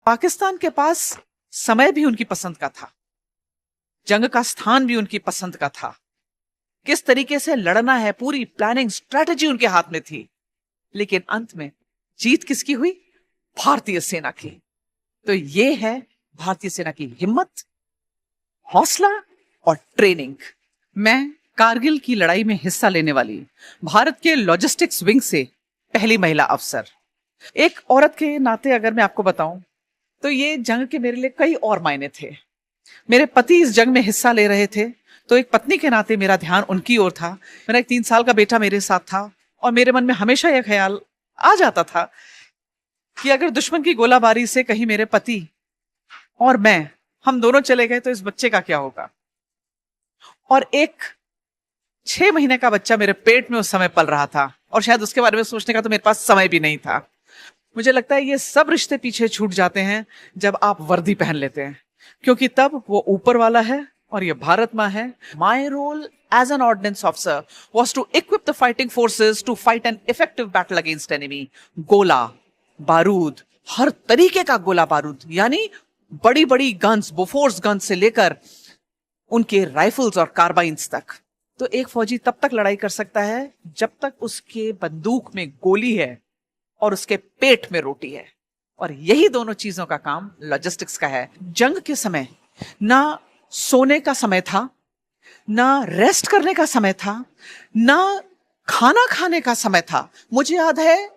पाकिस्तान के पास समय भी उनकी पसंद का था, जंग का स्थान भी उनकी पसंद का था, किस तरीके से लड़ना है पूरी प्लानिंग स्ट्रेटजी उनके हाथ में थी। लेकिन अंत में जीत किसकी हुई? भारतीय सेना की। तो ये है भारतीय सेना की हिम्मत, हौसला और ट्रेनिंग। मैं कारगिल की लड़ाई में हिस्सा लेने वाली भारत के लॉजिस्टिक्स विंग से पहली महिला अफसर। एक औरत के नाते अगर मैं आपको बताऊं तो ये जंग के मेरे लिए कई और मायने थे। मेरे पति इस जंग में हिस्सा ले रहे थे, तो एक पत्नी के नाते मेरा ध्यान उनकी ओर था। मेरा एक 3 साल का बेटा मेरे साथ था और मेरे मन में हमेशा यह ख्याल आ जाता था कि अगर दुश्मन की गोलाबारी से कहीं मेरे पति और मैं, हम दोनों चले गए तो इस बच्चे का क्या होगा। और एक 6 महीने का बच्चा मेरे पेट में उस समय पल रहा था और शायद उसके बारे में सोचने का तो मेरे पास समय भी नहीं था। मुझे लगता है ये सब रिश्ते पीछे छूट जाते हैं जब आप वर्दी पहन लेते हैं, क्योंकि तब वो ऊपर वाला है और ये भारत माँ है। My role as an ordnance officer was to equip the fighting forces to fight an effective battle against enemy. गोला बारूद, हर तरीके का गोला बारूद, यानी बड़ी बड़ी गन्स, बोफोर्स गन्स से लेकर उनके राइफल्स और कार्बाइंस तक। तो एक फौजी तब तक लड़ाई कर सकता है जब तक उसके बंदूक में गोली है और उसके पेट में रोटी है। और यही दोनों चीजों का काम लॉजिस्टिक्स का है। जंग के समय ना सोने का समय था, ना रेस्ट करने का समय था, ना खाना खाने का समय था। मुझे याद है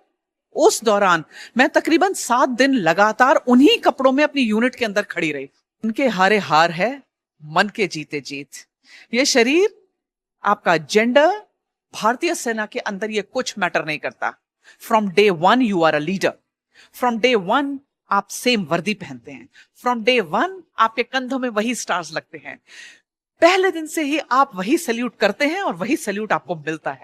उस दौरान मैं तकरीबन 7 दिन लगातार उन्हीं कपड़ों में अपनी यूनिट के अंदर खड़ी रही। उनके हारे हार है, मन के जीते जीत। ये शरीर, आपका जेंडर, भारतीय सेना के अंदर ये कुछ मैटर नहीं करता। From day one you are a leader. From day one आप सेम वर्दी पहनते हैं। फ्रॉम डे वन आपके कंधों में वही स्टार्स लगते हैं। पहले दिन से ही आप वही सैल्यूट करते हैं और वही सैल्यूट आपको मिलता है।